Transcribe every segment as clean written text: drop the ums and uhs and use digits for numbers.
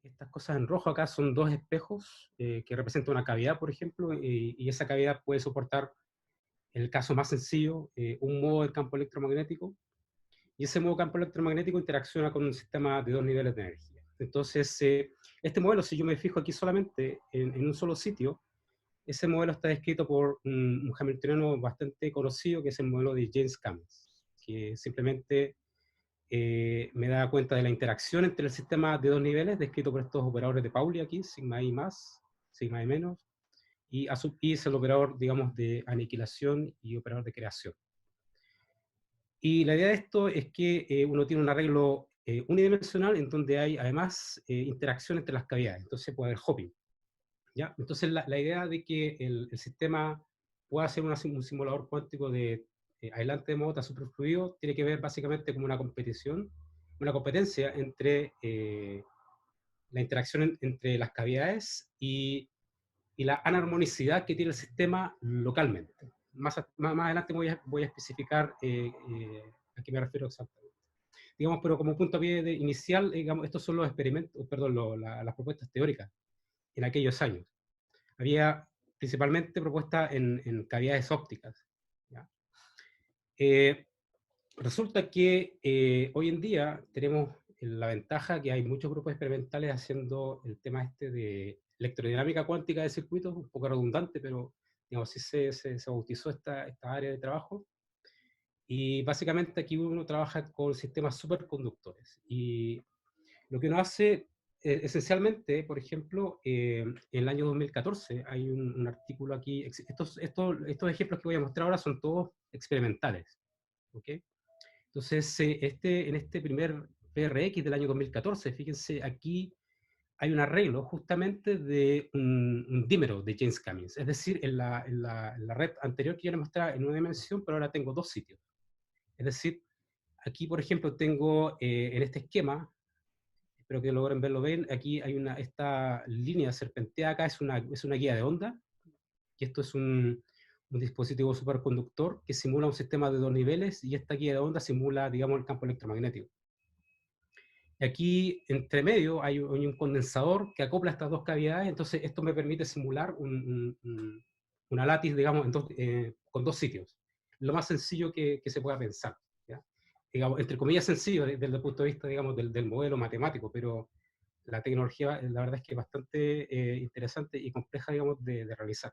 estas cosas en rojo acá son dos espejos que representan una cavidad, por ejemplo, y esa cavidad puede soportar, en el caso más sencillo, un modo del campo electromagnético, y ese modo campo electromagnético interacciona con un sistema de dos niveles de energía. Entonces, este modelo, si yo me fijo aquí solamente en un solo sitio, ese modelo está descrito por un hamiltoniano bastante conocido, que es el modelo de James Cummings, que simplemente me da cuenta de la interacción entre el sistema de dos niveles, descrito por estos operadores de Pauli aquí, sigma i más, sigma i menos, y a sub i es el operador, digamos, de aniquilación y operador de creación. Y la idea de esto es que uno tiene un arreglo unidimensional en donde hay además interacción entre las cavidades, entonces puede haber hopping. ¿Ya? Entonces la idea de que el sistema pueda ser un simulador cuántico de aislante de modo superfluido tiene que ver básicamente como una competición, una competencia entre la interacción entre las cavidades y la anarmonicidad que tiene el sistema localmente. Más adelante voy a especificar a qué me refiero exactamente. Digamos, pero como punto a pie inicial, digamos, estos son los experimentos, perdón, las propuestas teóricas en aquellos años. Había principalmente propuestas en cavidades ópticas. ¿Ya? Eh, Resulta que hoy en día tenemos la ventaja que hay muchos grupos experimentales haciendo el tema este de electrodinámica cuántica de circuitos, un poco redundante, pero digamos, así se bautizó esta área de trabajo. Y básicamente aquí uno trabaja con sistemas superconductores. Y lo que uno hace esencialmente, por ejemplo, en el año 2014 hay un artículo aquí, estos ejemplos que voy a mostrar ahora son todos experimentales. ¿Ok? Entonces, en este primer PRX del año 2014, fíjense, aquí hay un arreglo justamente de un dímero de James Cummings. Es decir, en la red anterior que yo les mostraba en una dimensión, pero ahora tengo dos sitios. Es decir, aquí, por ejemplo, tengo en este esquema, espero que logren verlo bien, aquí hay esta línea serpenteada acá, es una guía de onda, y esto es un dispositivo superconductor que simula un sistema de dos niveles, y esta guía de onda simula, digamos, el campo electromagnético. Aquí, entre medio, hay un condensador que acopla estas dos cavidades, entonces esto me permite simular una látiz, digamos, con dos sitios. Lo más sencillo que se pueda pensar. ¿Ya? Digamos, entre comillas sencillo desde el punto de vista, digamos, del modelo matemático, pero la tecnología, la verdad es que es bastante interesante y compleja, digamos, de realizar.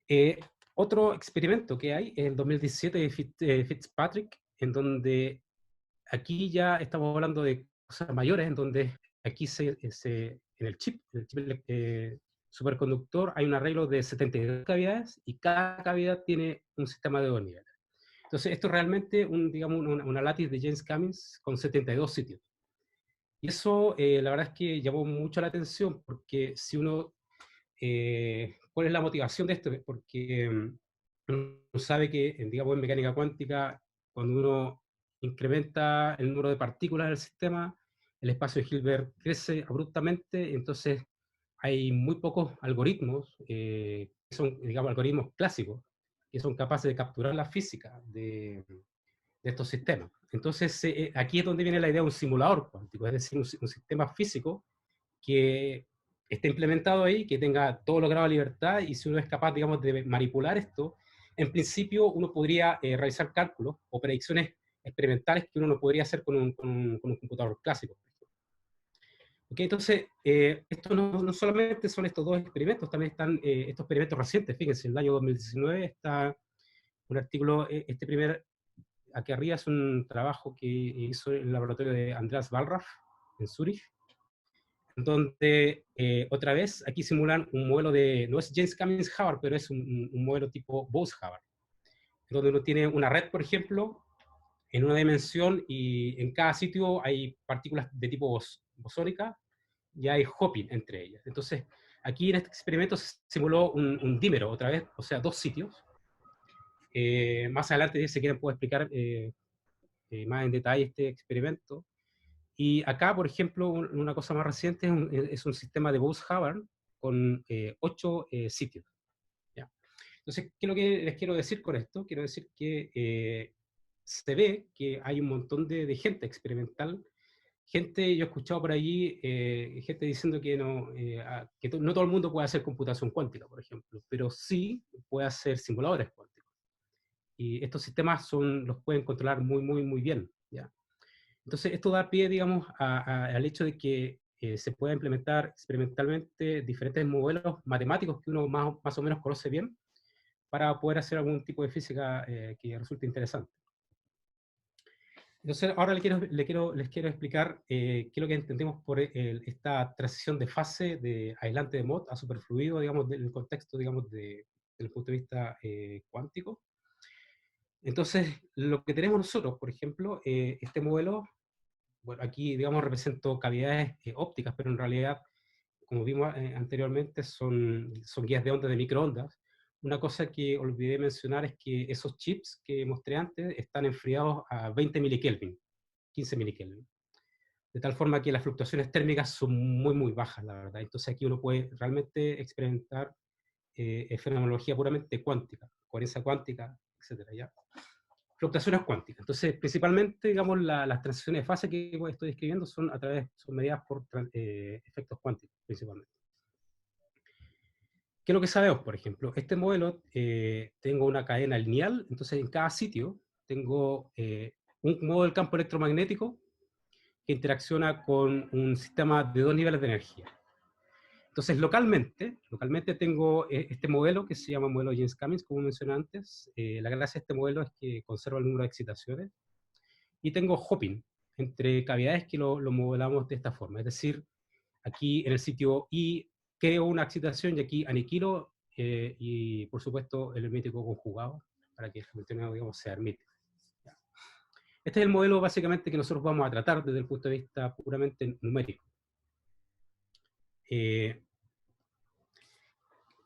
Eh, Otro experimento que hay es el 2017 de Fitzpatrick, en donde aquí ya estamos hablando de cosas mayores, en donde aquí en el chip superconductor, hay un arreglo de 72 cavidades y cada cavidad tiene un sistema de dos niveles. Entonces, esto es realmente digamos, una látiz de James Cummings con 72 sitios. Y eso, la verdad es que llamó mucho la atención, porque si uno ¿cuál es la motivación de esto? Porque uno sabe que, digamos, en mecánica cuántica, cuando uno incrementa el número de partículas del sistema, el espacio de Hilbert crece abruptamente, entonces hay muy pocos algoritmos, que son, digamos, algoritmos clásicos, que son capaces de capturar la física de estos sistemas. Entonces, aquí es donde viene la idea de un simulador cuántico, es decir, un sistema físico que esté implementado ahí, que tenga todos los grados de libertad, y si uno es capaz, digamos, de manipular esto, en principio uno podría realizar cálculos o predicciones experimentales que uno no podría hacer con un computador clásico. Okay, entonces, esto no solamente son estos dos experimentos, también están estos experimentos recientes. Fíjense, en el año 2019 está un artículo, aquí arriba es un trabajo que hizo el laboratorio de Andreas Wallraff en Zurich, donde otra vez aquí simulan un modelo no es James Cummings Hubbard, pero es un modelo tipo Bose-Hubbard, donde uno tiene una red, por ejemplo, en una dimensión, y en cada sitio hay partículas de tipo bosónica y hay hopping entre ellas. Entonces, aquí en este experimento se simuló un dímero, otra vez, o sea, dos sitios. Más adelante, si quieren, puedo explicar más en detalle este experimento. Y acá, por ejemplo, una cosa más reciente es un sistema de Bose-Hubbard con 8 sitios. ¿Ya? Entonces, ¿qué es lo que les quiero decir con esto? Quiero decir que se ve que hay un montón de gente experimental Yo he escuchado por allí gente diciendo que, no todo el mundo puede hacer computación cuántica, por ejemplo, pero sí puede hacer simuladores cuánticos. Y estos sistemas los pueden controlar muy, muy, muy bien, ¿ya? Entonces, esto da pie, digamos, al hecho de que se pueda implementar experimentalmente diferentes modelos matemáticos que uno más o menos conoce bien para poder hacer algún tipo de física que resulte interesante. Entonces, ahora les quiero explicar qué es lo que entendemos por esta transición de fase de aislante de Mott a superfluido, digamos, del contexto, digamos, desde el punto de vista cuántico. Entonces, lo que tenemos nosotros, por ejemplo, este modelo, bueno, aquí, digamos, represento cavidades ópticas, pero en realidad, como vimos anteriormente, son guías de ondas de microondas. Una cosa que olvidé mencionar es que esos chips que mostré antes están enfriados a 20 milikelvin, 15 milikelvin. De tal forma que las fluctuaciones térmicas son muy, muy bajas, la verdad. Entonces aquí uno puede realmente experimentar fenomenología puramente cuántica, coherencia cuántica, etcétera, ¿ya? Fluctuaciones cuánticas. Entonces, principalmente, digamos, las transiciones de fase que estoy describiendo son medidas por efectos cuánticos, principalmente. ¿Qué es lo que sabemos, por ejemplo? Este modelo, tengo una cadena lineal, entonces en cada sitio tengo un modo del campo electromagnético que interacciona con un sistema de dos niveles de energía. Entonces, localmente tengo este modelo que se llama modelo James-Cummings, como mencioné antes. La gracia de este modelo es que conserva el número de excitaciones. Y tengo hopping entre cavidades que lo modelamos de esta forma. Es decir, aquí en el sitio I creo una excitación y aquí aniquilo y, por supuesto, el hermético conjugado para que el Hamiltoniano, digamos, sea hermético. Este es el modelo básicamente que nosotros vamos a tratar desde el punto de vista puramente numérico.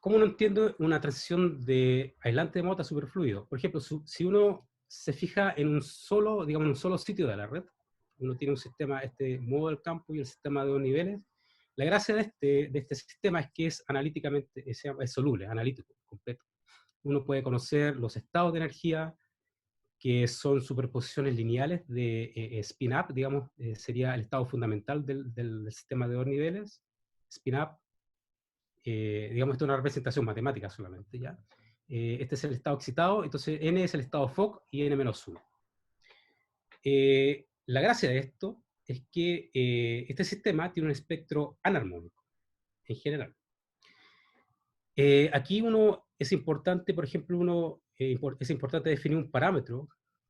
¿Cómo no entiendo una transición de aislante de Mott a superfluido? Por ejemplo, si uno se fija en un solo, digamos, en un solo sitio de la red, uno tiene un sistema, este modo del campo y el sistema de dos niveles. La gracia de este sistema es que es analíticamente, es soluble, analítico, completo. Uno puede conocer los estados de energía, que son superposiciones lineales de spin-up, digamos, sería el estado fundamental del sistema de dos niveles. Spin-up, digamos, esto es una representación matemática solamente, ¿ya? Este es el estado excitado, entonces n es el estado Fock y n menos 1. La gracia de esto es que este sistema tiene un espectro anarmónico, en general. Aquí es importante, por ejemplo, es importante definir un parámetro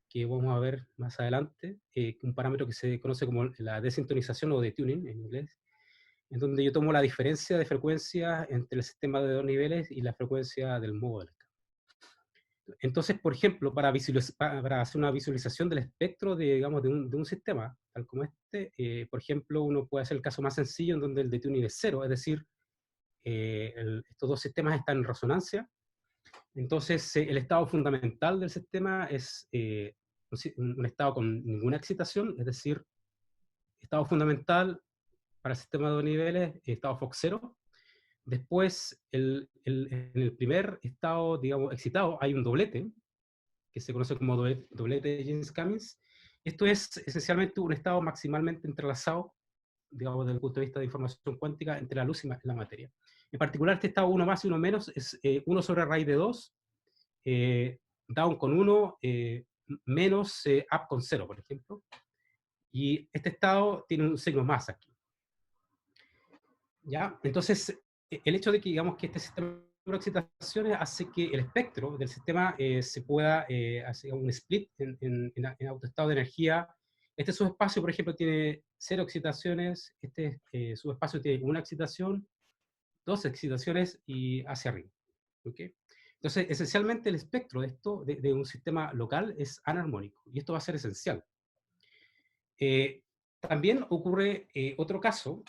que vamos a ver más adelante, un parámetro que se conoce como la desintonización o detuning en inglés, en donde yo tomo la diferencia de frecuencia entre el sistema de dos niveles y la frecuencia del modo del escala. Entonces, por ejemplo, para hacer una visualización del espectro digamos, de un sistema, tal como este, por ejemplo, uno puede hacer el caso más sencillo en donde el detuning es cero, es decir, estos dos sistemas están en resonancia. Entonces, el estado fundamental del sistema es un estado con ninguna excitación, es decir, estado fundamental para el sistema de dos niveles, estado Fock 0. Después, en el primer estado, digamos, excitado, hay un doblete, que se conoce como doblete de James-Cummings. Esto es esencialmente un estado maximalmente entrelazado, digamos, desde el punto de vista de información cuántica, entre la luz y la materia. En particular, este estado 1 más y 1 menos es 1 sobre raíz de 2, down con 1, menos up con 0, por ejemplo. Y este estado tiene un signo más aquí. ¿Ya? Entonces, el hecho de que, digamos, que este sistema de excitaciones hace que el espectro del sistema se pueda hacer un split en autoestado de energía. Este subespacio, por ejemplo, tiene 0 excitaciones, este subespacio tiene una excitación, 2 excitaciones y hacia arriba. ¿Okay? Entonces, esencialmente el espectro de esto, de un sistema local, es anarmónico, y esto va a ser esencial. También ocurre otro caso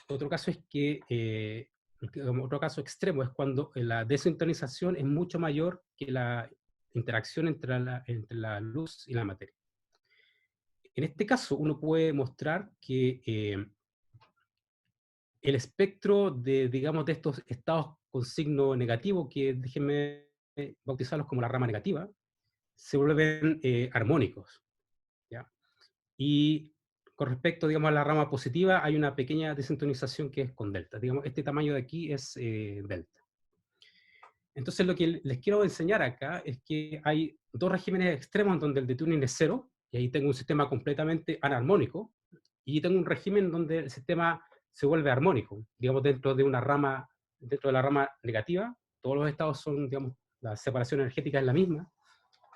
es que otro caso extremo es cuando la desintonización es mucho mayor que la interacción entre la luz y la materia. En este caso, uno puede mostrar que el espectro digamos, de estos estados con signo negativo, que déjenme bautizarlos como la rama negativa, se vuelven armónicos, ¿ya? Y con respecto, digamos, a la rama positiva, hay una pequeña desintonización que es con delta. Digamos, este tamaño de aquí es delta. Entonces, lo que les quiero enseñar acá es que hay dos regímenes extremos donde el detuning es cero, y ahí tengo un sistema completamente anarmónico, y tengo un régimen donde el sistema se vuelve armónico, digamos, dentro de la rama negativa, todos los estados son, digamos, la separación energética es la misma,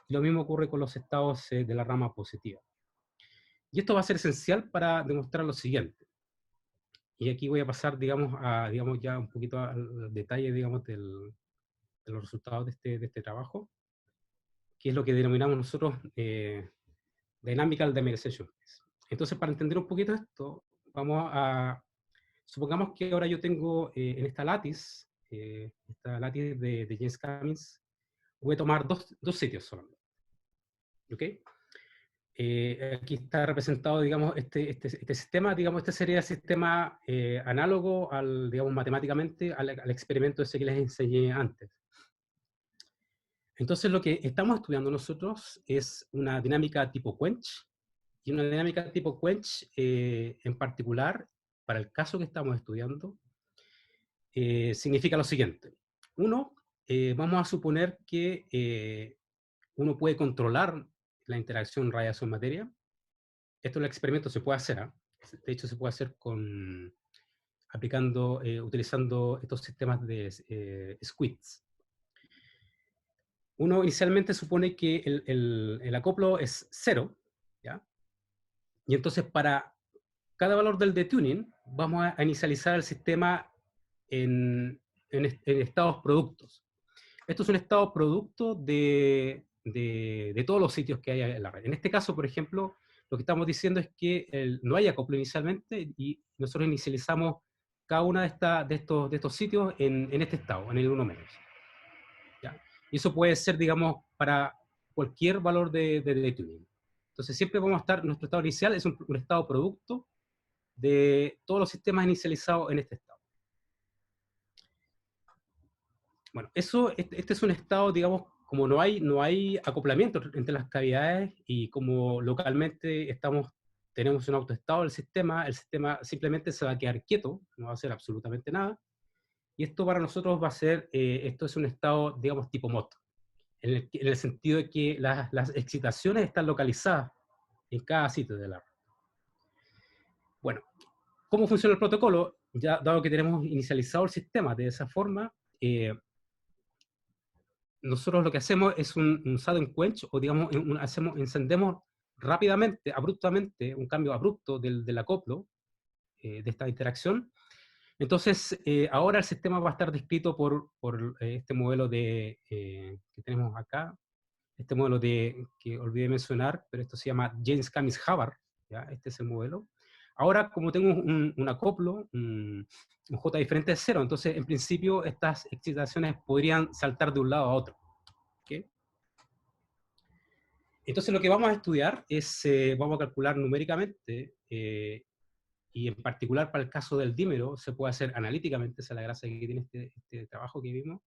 y lo mismo ocurre con los estados de la rama positiva. Y esto va a ser esencial para demostrar lo siguiente. Y aquí voy a pasar, digamos, ya un poquito al detalle, digamos, de los resultados de este trabajo, que es lo que denominamos nosotros Dynamical Dimerization. Entonces, para entender un poquito esto, supongamos que ahora yo tengo en esta látiz de James Cummins, voy a tomar dos sitios solamente. ¿Ok? Aquí está representado, digamos, este sistema, digamos, este sería el sistema análogo digamos, matemáticamente al experimento ese que les enseñé antes. Entonces, lo que estamos estudiando nosotros es una dinámica tipo quench, y una dinámica tipo quench, en particular, para el caso que estamos estudiando, significa lo siguiente. Uno, vamos a suponer que uno puede controlar la interacción radiación-materia. Esto en el experimento se puede hacer, de hecho se puede hacer utilizando estos sistemas de squids. Uno inicialmente supone que el acoplo es 0, ¿ya? Y entonces para cada valor del detuning vamos a inicializar el sistema en estados productos. Esto es un estado producto de todos los sitios que hay en la red. En este caso, por ejemplo, lo que estamos diciendo es que no hay acoplo inicialmente y nosotros inicializamos cada uno de estos sitios en este estado, en el 1-. ¿Ya? Y eso puede ser, digamos, para cualquier valor de tuning. Entonces siempre vamos a estar, nuestro estado inicial es un estado producto de todos los sistemas inicializados en este estado. Bueno, este es un estado, digamos, como no hay acoplamiento entre las cavidades y como localmente tenemos un autoestado del sistema, el sistema simplemente se va a quedar quieto, no va a hacer absolutamente nada. Y esto para nosotros va a ser, esto es un estado, digamos, tipo MOT, en el sentido de que las excitaciones están localizadas en cada sitio de la red. Bueno, ¿cómo funciona el protocolo? Ya dado que tenemos inicializado el sistema de esa forma, nosotros lo que hacemos es un sudden quench, o digamos, encendemos rápidamente, abruptamente, un cambio abrupto del acoplo de esta interacción. Entonces, ahora el sistema va a estar descrito por este modelo que tenemos acá, este modelo que olvidé mencionar, pero esto se llama James Cummins Hubbard, ¿ya? Este es el modelo. Ahora, como tengo un acoplo, un J diferente de 0, entonces en principio estas excitaciones podrían saltar de un lado a otro. ¿Okay? Entonces lo que vamos a estudiar es, vamos a calcular numéricamente, y en particular para el caso del dímero se puede hacer analíticamente, esa es la gracia que tiene este trabajo que vimos.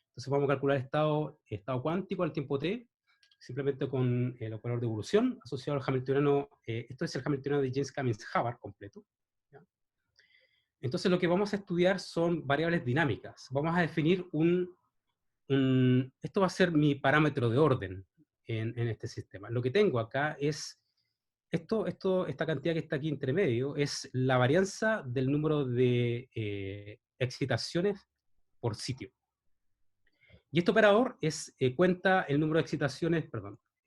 Entonces vamos a calcular estado cuántico al tiempo t, simplemente con el operador de evolución asociado al hamiltoniano. Esto es el hamiltoniano de James Cummins Hubbard completo. ¿Ya? Entonces lo que vamos a estudiar son variables dinámicas. Vamos a definir esto va a ser mi parámetro de orden en este sistema. Lo que tengo acá es, esta cantidad que está aquí entre medio, es la varianza del número de excitaciones por sitio. Y este operador cuenta el número de excitaciones,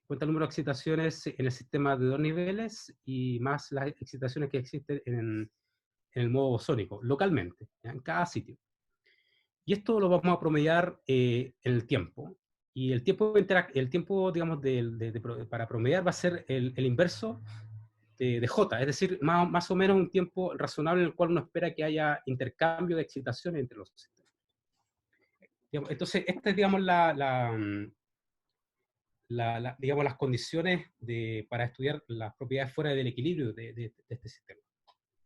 cuenta el número de excitaciones en el sistema de 2 niveles y más las excitaciones que existen en el modo bosónico, localmente, ¿ya? En cada sitio. Y esto lo vamos a promediar en el tiempo. Y el tiempo digamos, para promediar va a ser el inverso de J, es decir, más o menos un tiempo razonable en el cual uno espera que haya intercambio de excitaciones entre los sistemas. Entonces, esta es, digamos, digamos, las condiciones para estudiar las propiedades fuera del equilibrio de este sistema.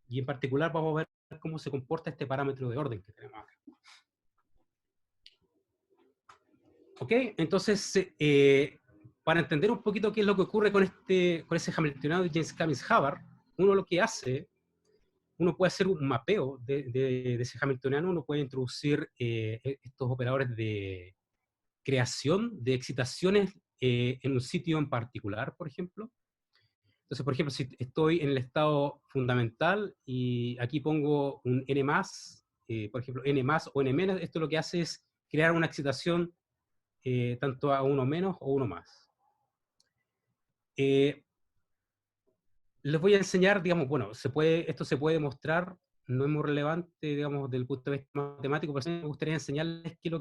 Y en particular vamos a ver cómo se comporta este parámetro de orden que tenemos acá. ¿Ok? Entonces, para entender un poquito qué es lo que ocurre con ese hamiltoniano de James Cummins Hubbard, uno lo que hace, uno puede hacer un mapeo de ese Hamiltoniano, uno puede introducir estos operadores de creación de excitaciones en un sitio en particular, por ejemplo. Entonces, por ejemplo, si estoy en el estado fundamental y aquí pongo un n más, por ejemplo, n más o n menos, esto lo que hace es crear una excitación tanto a uno menos o uno más. Eh, les voy a enseñar, digamos, bueno, esto se puede demostrar, no es muy relevante, digamos, desde el punto de vista matemático, pero sí me gustaría enseñarles qué es lo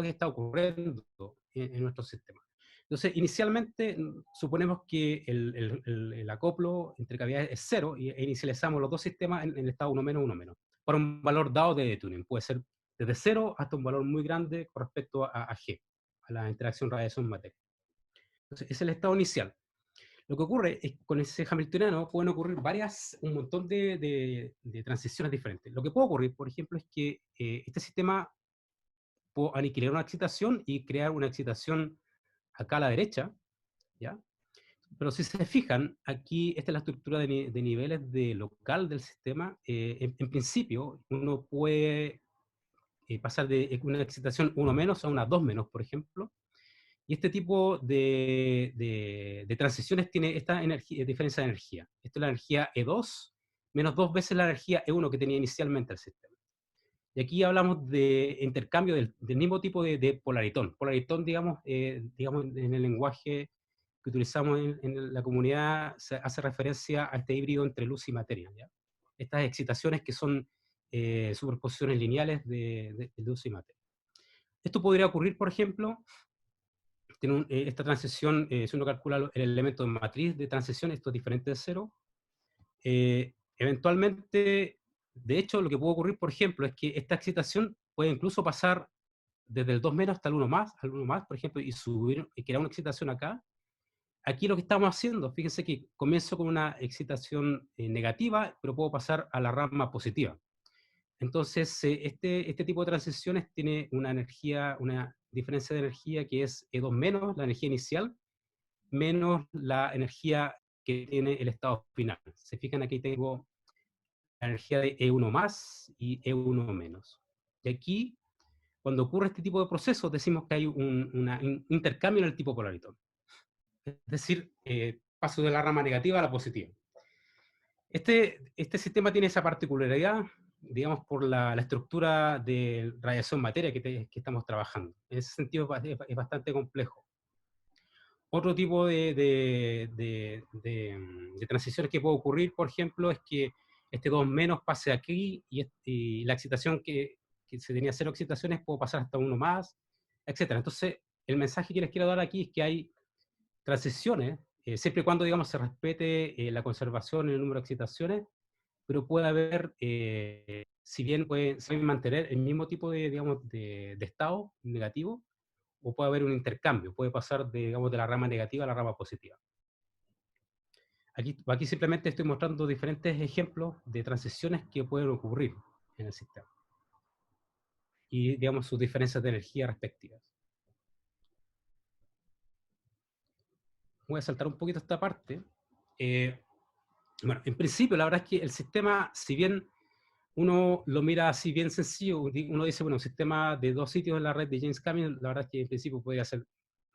que está ocurriendo en nuestro sistema. Entonces, inicialmente, suponemos que el acoplo entre cavidades es cero e inicializamos los dos sistemas en el estado 1 menos, 1 menos, para un valor dado de tuning. Puede ser desde cero hasta un valor muy grande con respecto a G, a la interacción radiación-materia. Entonces, ese es el estado inicial. Lo que ocurre es que con ese Hamiltoniano pueden ocurrir un montón de transiciones diferentes. Lo que puede ocurrir, por ejemplo, es que este sistema puede aniquilar una excitación y crear una excitación acá a la derecha, ¿ya? Pero si se fijan, aquí esta es la estructura de niveles de local del sistema. En principio, uno puede pasar de una excitación 1 menos a una 2 menos, por ejemplo, y este tipo de transiciones tiene esta diferencia de energía. Esta es la energía E2 menos dos veces la energía E1 que tenía inicialmente el sistema. Y aquí hablamos de intercambio del mismo tipo de polaritón. Polaritón, digamos, en el lenguaje que utilizamos en la comunidad, se hace referencia a este híbrido entre luz y materia, ¿ya? Estas excitaciones que son superposiciones lineales de luz y materia. Esto podría ocurrir, por ejemplo, esta transición, si uno calcula el elemento de matriz de transición, esto es diferente de cero, eventualmente, de hecho, lo que puede ocurrir, por ejemplo, es que esta excitación puede incluso pasar desde el 2 menos hasta el 1 más, al 1 más, por ejemplo, y subir, y crear una excitación acá. Aquí lo que estamos haciendo, fíjense que comienzo con una excitación negativa, pero puedo pasar a la rama positiva. Entonces, este tipo de transiciones tiene una diferencia de energía que es E2 menos, la energía inicial, menos la energía que tiene el estado final. Se fijan, aquí tengo la energía de E1 más y E1 menos. Y aquí, cuando ocurre este tipo de procesos, decimos que hay un intercambio en el tipo polaritón. Es decir, paso de la rama negativa a la positiva. Este sistema tiene esa particularidad, digamos, por la estructura de radiación-materia que estamos trabajando. En ese sentido es bastante complejo. Otro tipo de transiciones que puede ocurrir, por ejemplo, es que este 2 menos pase aquí y la excitación que se tenía cero excitaciones puede pasar hasta 1 más, etc. Entonces, el mensaje que les quiero dar aquí es que hay transiciones, siempre y cuando, digamos, se respete la conservación en el número de excitaciones, pero puede haber, si bien se puede mantener el mismo tipo digamos, de estado negativo, o puede haber un intercambio, puede pasar digamos, de la rama negativa a la rama positiva. Aquí simplemente estoy mostrando diferentes ejemplos de transiciones que pueden ocurrir en el sistema y, digamos, sus diferencias de energía respectivas. Voy a saltar un poquito esta parte. Bueno, en principio, la verdad es que el sistema, si bien uno lo mira así bien sencillo, uno dice, bueno, un sistema de dos sitios en la red de James Cameron, la verdad es que en principio podría ser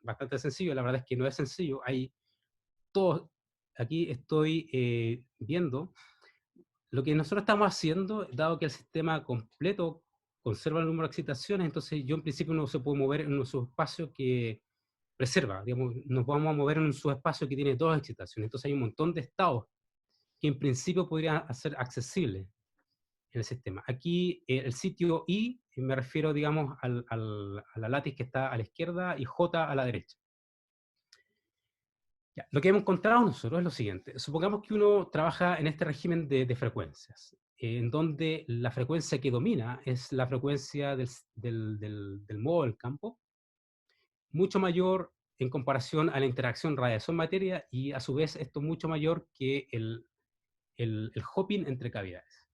bastante sencillo, la verdad es que no es sencillo, hay todo, aquí estoy viendo lo que nosotros estamos haciendo, dado que el sistema completo conserva el número de excitaciones, entonces yo en principio no se puede mover en un subespacio que preserva, digamos, nos vamos a mover en un subespacio que tiene dos excitaciones, entonces hay un montón de estados que en principio podrían ser accesibles en el sistema. Aquí el sitio I, me refiero, digamos, a la látiz que está a la izquierda y J a la derecha. Ya, lo que hemos encontrado nosotros es lo siguiente. Supongamos que uno trabaja en este régimen de frecuencias, en donde la frecuencia que domina es la frecuencia del modo del campo, mucho mayor en comparación a la interacción radiación-materia y a su vez esto mucho mayor que el hopping entre cavidades.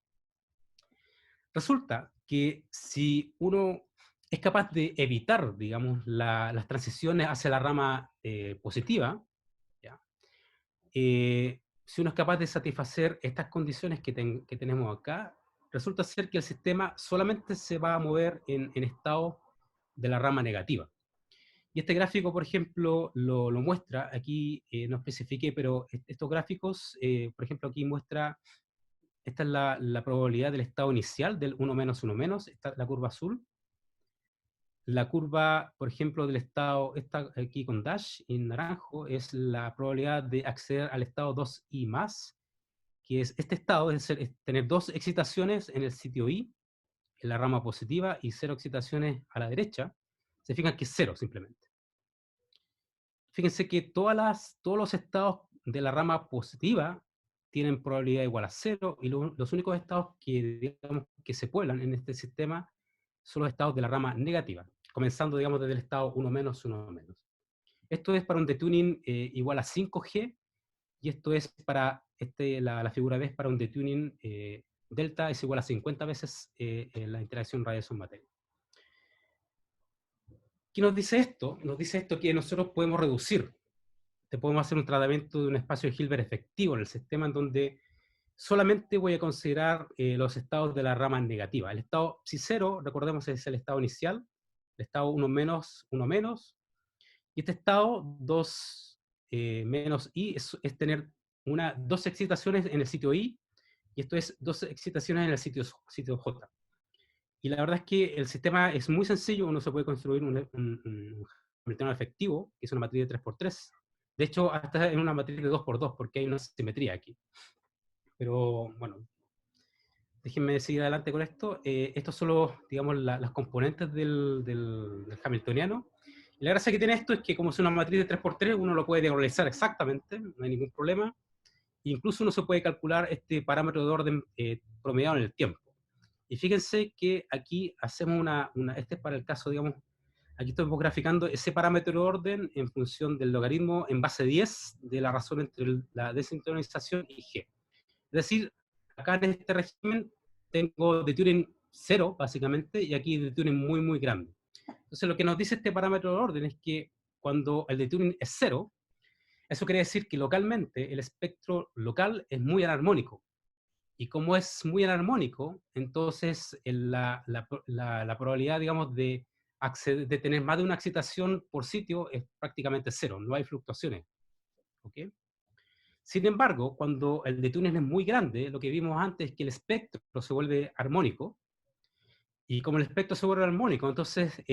Resulta que si uno es capaz de evitar, digamos, las transiciones hacia la rama positiva, ¿ya? si uno es capaz de satisfacer estas condiciones que tenemos acá, resulta ser que el sistema solamente se va a mover en estado de la rama negativa. Y este gráfico, por ejemplo, lo muestra. Aquí no especifiqué, pero estos gráficos, por ejemplo, aquí muestra, esta es la probabilidad del estado inicial del 1 menos 1 menos, esta es la curva azul. La curva, por ejemplo, del estado, esta aquí con dash en naranjo, es la probabilidad de acceder al estado 2i más, que es este estado, es tener dos excitaciones en el sitio i, en la rama positiva, y cero excitaciones a la derecha. Se fijan que es cero simplemente. Fíjense que todos los estados de la rama positiva tienen probabilidad igual a cero, y los únicos estados que, digamos, que se pueblan en este sistema son los estados de la rama negativa, comenzando, digamos, desde el estado 1 menos, 1 menos. Esto es para un detuning igual a 5G, y esto es para, la figura B es para un detuning delta es igual a 50 veces la interacción radiación-materia. ¿Qué nos dice esto? Nos dice esto que nosotros podemos reducir, podemos hacer un tratamiento de un espacio de Hilbert efectivo en el sistema, en donde solamente voy a considerar los estados de la rama negativa. El estado psi 0, recordemos, es el estado inicial, el estado 1 menos, 1 menos, y este estado 2 menos i es tener dos excitaciones en el sitio i, y esto es dos excitaciones en el sitio j. Y la verdad es que el sistema es muy sencillo. Uno se puede construir un Hamiltoniano efectivo, que es una matriz de 3×3. De hecho, hasta en una matriz de 2×2, porque hay una simetría aquí. Pero bueno, déjenme seguir adelante con esto. Estos son digamos, las componentes del Hamiltoniano. Y la gracia que tiene esto es que, como es una matriz de 3×3, uno lo puede diagonalizar exactamente, no hay ningún problema. Incluso uno se puede calcular este parámetro de orden promediado en el tiempo. Y fíjense que aquí hacemos este es para el caso, digamos, aquí estamos graficando ese parámetro de orden en función del logaritmo en base 10 de la razón entre la desincronización y G. Es decir, acá en este régimen tengo de Turing 0, básicamente, y aquí de Turing muy, muy grande. Entonces, lo que nos dice este parámetro de orden es que cuando el de Turing es 0, eso quiere decir que localmente el espectro local es muy anarmónico. Y como es muy anarmónico, entonces la probabilidad, digamos, de tener más de una excitación por sitio es prácticamente cero, no hay fluctuaciones. ¿Okay? Sin embargo, cuando el de túnel es muy grande, lo que vimos antes es que el espectro se vuelve armónico, y como el espectro se vuelve armónico, entonces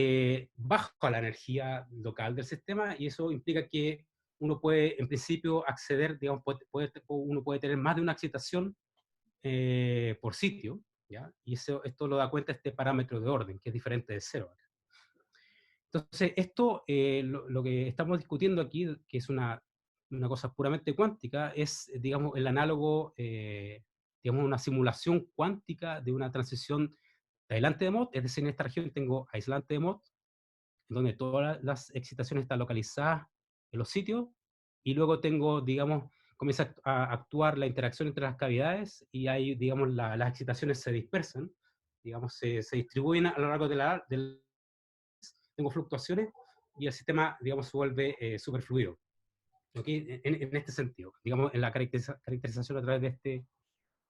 baja la energía local del sistema, y eso implica que uno puede, en principio, acceder, digamos, uno puede tener más de una excitación por sitio, ¿ya? Y esto lo da cuenta este parámetro de orden, que es diferente de cero. Entonces, esto, lo que estamos discutiendo aquí, que es una cosa puramente cuántica, es, digamos, el análogo, digamos, una simulación cuántica de una transición de aislante de Mott. Es decir, en esta región tengo aislante de Mott, en donde todas las excitaciones están localizadas en los sitios, y luego tengo, digamos, comienza a actuar la interacción entre las cavidades, y ahí, digamos, las excitaciones se dispersan, digamos, se distribuyen a lo largo tengo fluctuaciones, y el sistema, digamos, se vuelve superfluido. ¿Okay? En este sentido, digamos, en la caracterización a través de este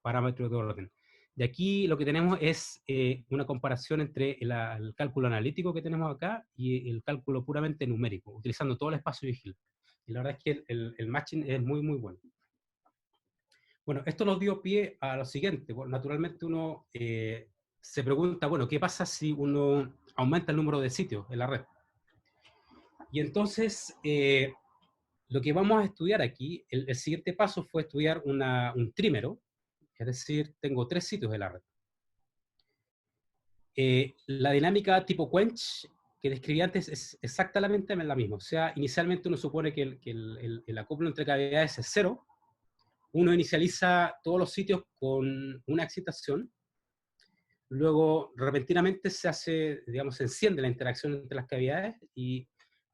parámetro de orden. De aquí lo que tenemos es una comparación entre el cálculo analítico que tenemos acá y el cálculo puramente numérico, utilizando todo el espacio de Hilbert. Y la verdad es que el matching es muy, muy bueno. Bueno, esto nos dio pie a lo siguiente. Bueno, naturalmente uno se pregunta, bueno, ¿qué pasa si uno aumenta el número de sitios en la red? Y entonces, lo que vamos a estudiar aquí, el siguiente paso fue estudiar un trímero, es decir, tengo 3 sitios de la red. La dinámica tipo quench que describí antes es exactamente la misma. O sea, inicialmente uno supone que el acoplo entre cavidades es cero. Uno inicializa todos los sitios con una excitación. Luego, repentinamente se hace, digamos, se enciende la interacción entre las cavidades, y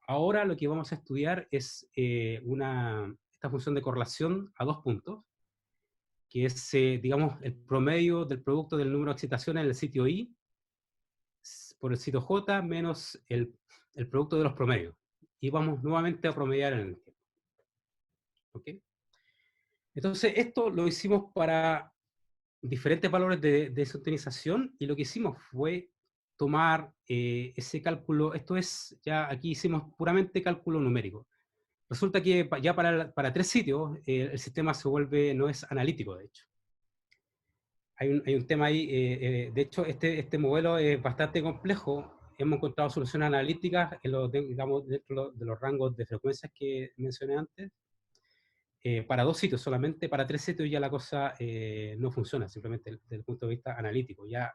ahora lo que vamos a estudiar es esta función de correlación a 2 puntos, que es, digamos, el promedio del producto del número de excitaciones en el sitio I por el sitio J menos el producto de los promedios. Y vamos nuevamente a promediar en el tiempo. ¿Okay? Entonces, esto lo hicimos para diferentes valores de sintonización, y lo que hicimos fue tomar ese cálculo. Esto es, ya aquí hicimos puramente cálculo numérico. Resulta que ya para 3 sitios el sistema se vuelve, no es analítico, de hecho. Hay un tema ahí, de hecho este modelo es bastante complejo. Hemos encontrado soluciones analíticas en digamos, dentro de los rangos de frecuencias que mencioné antes. Para 2 sitios solamente, para 3 sitios ya la cosa no funciona, simplemente desde el punto de vista analítico. Ya,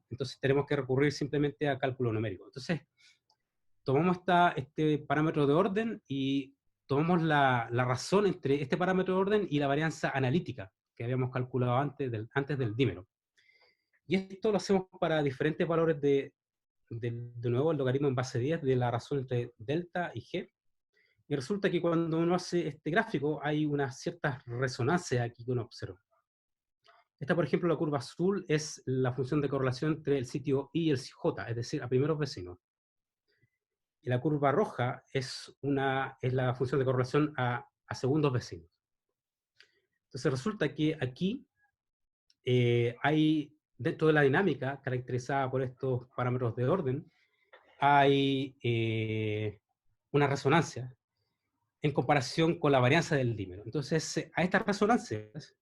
entonces tenemos que recurrir simplemente a cálculo numérico. Entonces, tomamos este parámetro de orden y tomamos la razón entre este parámetro de orden y la varianza analítica que habíamos calculado antes del dímero. Y esto lo hacemos para diferentes valores de nuevo, el logaritmo en base 10 de la razón entre delta y g. Y resulta que cuando uno hace este gráfico hay unas ciertas resonancias aquí que uno observa. Esta, por ejemplo, la curva azul es la función de correlación entre el sitio I y el J, es decir, a primeros vecinos. Y la curva roja es la función de correlación a segundos vecinos. Entonces resulta que aquí hay, dentro de la dinámica caracterizada por estos parámetros de orden, hay una resonancia en comparación con la varianza del dímero. Entonces, a estas resonancias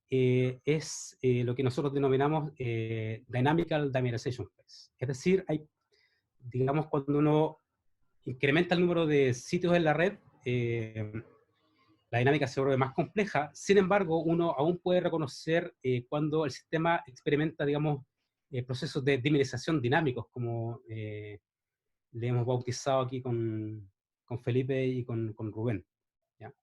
es lo que nosotros denominamos dynamical dimerization phase. Es decir, digamos, cuando uno incrementa el número de sitios en la red, la dinámica se vuelve más compleja. Sin embargo, uno aún puede reconocer cuando el sistema experimenta, digamos, procesos de dimerización dinámicos, como le hemos bautizado aquí con Felipe y con Rubén. ¿Ya?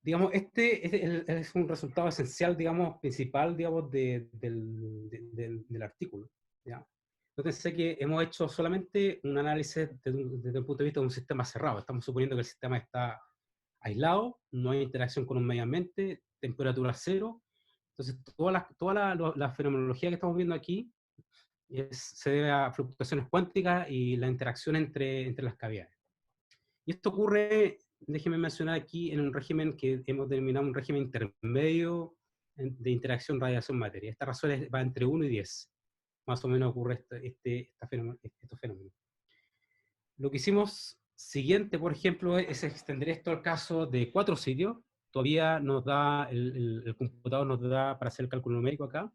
Digamos, es un resultado esencial, digamos, principal, digamos, del artículo. ¿Ya? Entonces sé que hemos hecho solamente un análisis desde el punto de vista de un sistema cerrado. Estamos suponiendo que el sistema está aislado, no hay interacción con un medio ambiente, temperatura cero. Entonces toda la fenomenología que estamos viendo aquí se debe a fluctuaciones cuánticas y la interacción entre las cavidades. Y esto ocurre, déjeme mencionar aquí, en un régimen que hemos denominado un régimen intermedio de interacción radiación-materia. Esta razón va entre 1 y 10. Más o menos ocurre estos fenómenos. Lo que hicimos siguiente, por ejemplo, es extender esto al caso de 4 sitios. Todavía nos da, el computador nos da para hacer el cálculo numérico acá.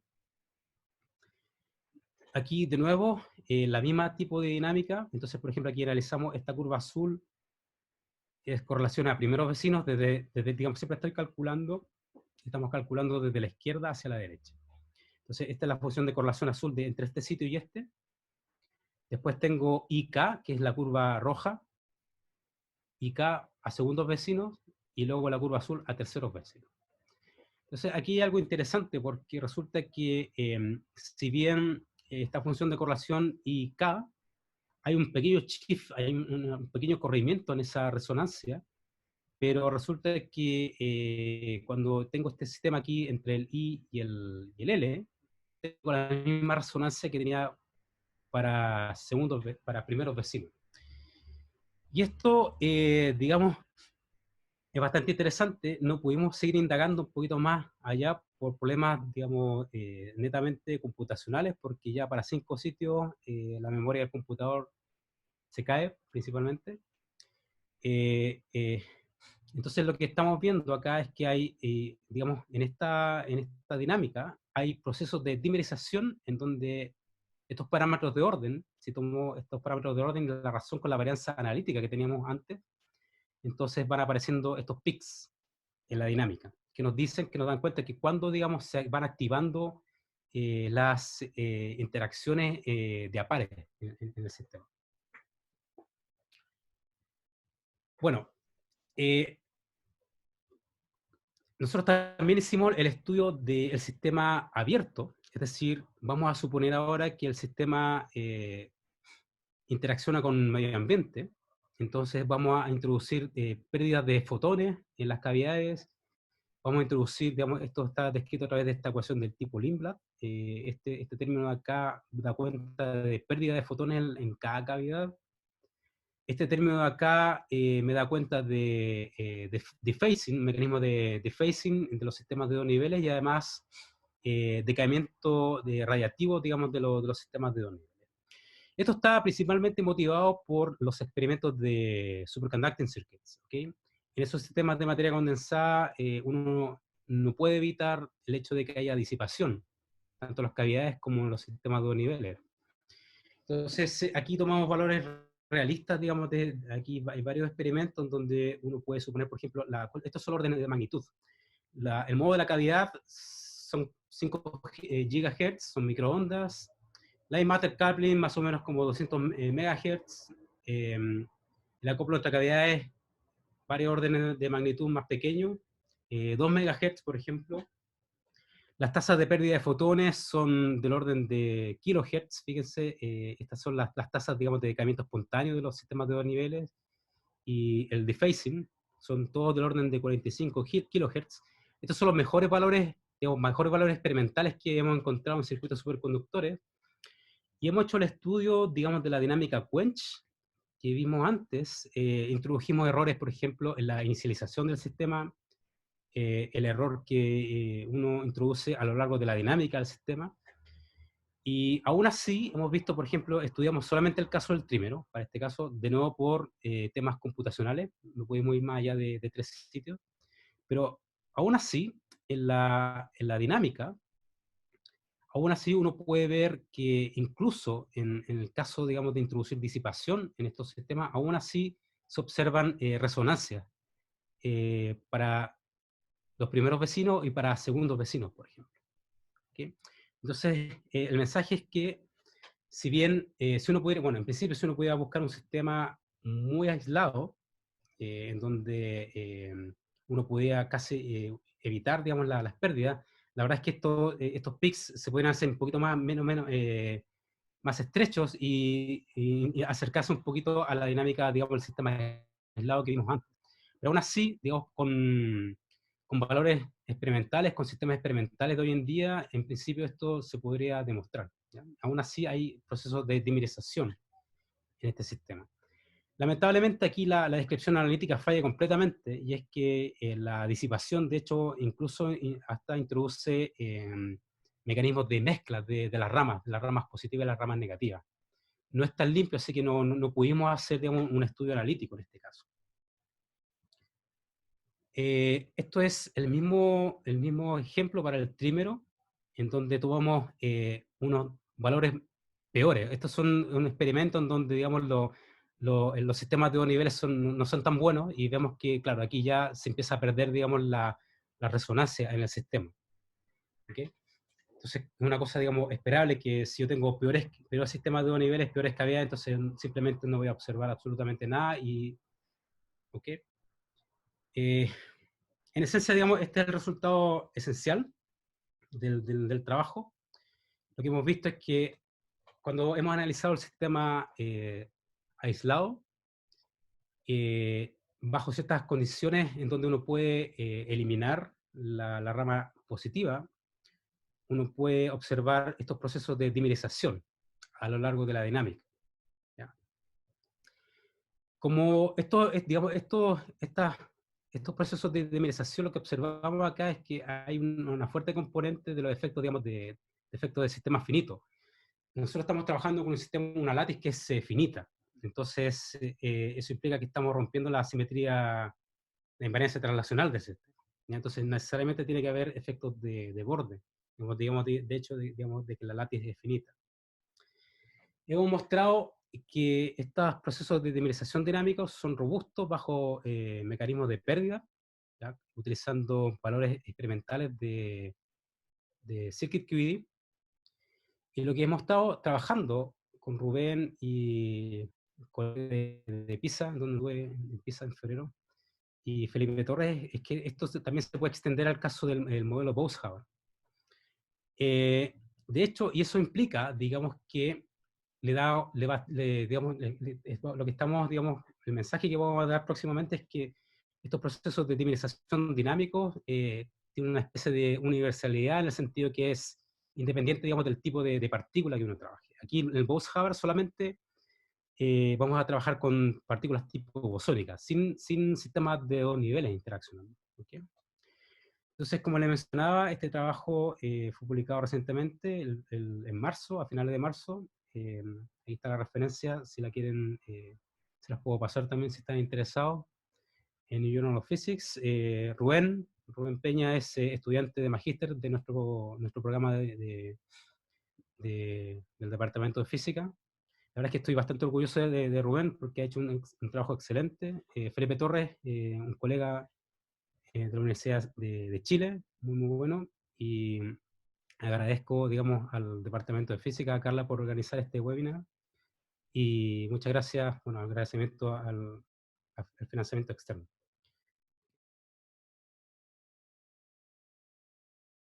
Aquí, de nuevo, la misma tipo de dinámica. Entonces, por ejemplo, aquí analizamos esta curva azul, es correlación a primeros vecinos, digamos, siempre estamos calculando desde la izquierda hacia la derecha. Entonces, esta es la función de correlación azul entre este sitio y este. Después tengo IK, que es la curva roja, IK a segundos vecinos, y luego la curva azul a terceros vecinos. Entonces, aquí hay algo interesante, porque resulta que si bien esta función de correlación IK, hay un pequeño shift, hay un pequeño corrimiento en esa resonancia, pero resulta que cuando tengo este sistema aquí entre el I y el L, tengo la misma resonancia que tenía para primeros vecinos. Y esto, digamos, es bastante interesante. No pudimos seguir indagando un poquito más allá por problemas, digamos, netamente computacionales, porque ya para 5 sitios la memoria del computador se cae principalmente. Entonces lo que estamos viendo acá es que hay, digamos, en esta dinámica, hay procesos de dimerización en donde estos parámetros de orden, si tomo estos parámetros de orden y la razón con la varianza analítica que teníamos antes, entonces van apareciendo estos peaks en la dinámica, que nos dan cuenta que cuando, digamos, se van activando las interacciones de a pares en el sistema. Bueno, nosotros también hicimos el estudio del sistema abierto, es decir, vamos a suponer ahora que el sistema interacciona con el medio ambiente. Entonces vamos a introducir pérdidas de fotones en las cavidades. Vamos a introducir, digamos, esto está descrito a través de esta ecuación del tipo Lindblad. Este término de acá da cuenta de pérdida de fotones en cada cavidad. Este término de acá me da cuenta de dephasing, un mecanismo de dephasing entre los sistemas de dos niveles y además decaimiento radiativo, digamos, de los sistemas de dos niveles. Esto está principalmente motivado por los experimentos de superconducting circuits. ¿Okay? En esos sistemas de materia condensada uno no puede evitar el hecho de que haya disipación, tanto en las cavidades como en los sistemas de dos niveles. Entonces, aquí tomamos valores realistas, digamos, aquí hay varios experimentos en donde uno puede suponer, por ejemplo, estos son órdenes de magnitud. El modo de la cavidad son 5 GHz, son microondas. Light Matter Coupling, más o menos como 200 MHz. El acoplo entre cavidades, varios órdenes de magnitud más pequeños, 2 MHz, por ejemplo. Las tasas de pérdida de fotones son del orden de kilohertz, fíjense, estas son las tasas, digamos, de decaimiento espontáneo de los sistemas de dos niveles, y el dephasing son todos del orden de 45 kilohertz. Estos son los mejores valores, digamos, mejores valores experimentales que hemos encontrado en circuitos superconductores, y hemos hecho el estudio, digamos, de la dinámica quench que vimos antes. Introdujimos errores, por ejemplo, en la inicialización del sistema, el error que uno introduce a lo largo de la dinámica del sistema. Y aún así, hemos visto, por ejemplo, estudiamos solamente el caso del trímero, para este caso, de nuevo por temas computacionales, no pudimos ir más allá de 3 sitios, pero aún así, en la dinámica, aún así uno puede ver que incluso en el caso, digamos, de introducir disipación en estos sistemas, aún así se observan resonancias para los primeros vecinos y para segundos vecinos, por ejemplo. ¿Okay? Entonces, el mensaje es que, si bien, si uno pudiera, bueno, en principio, si uno pudiera buscar un sistema muy aislado, en donde uno pudiera casi evitar, digamos, las pérdidas, la verdad es que estos peaks se pueden hacer un poquito menos, más estrechos y acercarse un poquito a la dinámica, digamos, del sistema aislado que vimos antes. Pero aún así, digamos, con valores experimentales, con sistemas experimentales de hoy en día, en principio esto se podría demostrar. ¿Ya? Aún así hay procesos de dimerización en este sistema. Lamentablemente aquí la descripción analítica falla completamente, y es que la disipación, de hecho, incluso hasta introduce mecanismos de mezcla de las ramas positivas y las ramas negativas. No es tan limpio, así que no pudimos hacer, digamos, un estudio analítico en este caso. Esto es el mismo ejemplo para el trímero, en donde tomamos unos valores peores. Estos son un experimento en donde, digamos, los sistemas de dos niveles no son tan buenos, y vemos que, claro, aquí ya se empieza a perder, digamos, la resonancia en el sistema. ¿Okay? Entonces, es una cosa, digamos, esperable, que si yo tengo peores sistemas de dos niveles, peores cavidades, entonces simplemente no voy a observar absolutamente nada. ¿Ok? En esencia, digamos, este es el resultado esencial del trabajo. Lo que hemos visto es que cuando hemos analizado el sistema aislado, bajo ciertas condiciones en donde uno puede eliminar la rama positiva, uno puede observar estos procesos de dimerización a lo largo de la dinámica. ¿Ya? Como digamos, estos procesos de dimerización, lo que observamos acá es que hay una fuerte componente de los efectos, digamos, de efectos de sistemas finitos. Nosotros estamos trabajando con un sistema, una lattice que es finita. Entonces, eso implica que estamos rompiendo la simetría, la invariancia translacional del sistema. ¿Ya? Entonces, necesariamente tiene que haber efectos de borde, digamos, de hecho, digamos, de que la lattice es finita. Hemos mostrado que estos procesos de dimerización dinámicos son robustos bajo mecanismos de pérdida, ¿ya? Utilizando valores experimentales de Circuit QED. Y lo que hemos estado trabajando con Rubén y con de Pisa, donde estuve en Pisa en febrero, y Felipe Torres, es que esto también se puede extender al caso del modelo Boas-Haber. De hecho, y eso implica, digamos, que lo que estamos, digamos, el mensaje que vamos a dar próximamente es que estos procesos de dimerización dinámicos tienen una especie de universalidad, en el sentido que es independiente, digamos, del tipo de partícula que uno trabaje. Aquí en el Boas-Haber solamente vamos a trabajar con partículas tipo bosónicas, sin sistemas de dos niveles de interacción. ¿Ok? Entonces, como le mencionaba, este trabajo fue publicado recientemente, en marzo, a finales de marzo. Ahí está la referencia, si la quieren, se las puedo pasar también si están interesados. En New Journal of Physics, Rubén Peña es estudiante de magíster de nuestro programa del Departamento de Física. La verdad es que estoy bastante orgulloso de Rubén porque ha hecho un trabajo excelente. Felipe Torres, un colega de la Universidad de Chile, muy bueno, y agradezco, digamos, al Departamento de Física, a Carla, por organizar este webinar, y muchas gracias, bueno, agradecimiento al financiamiento externo.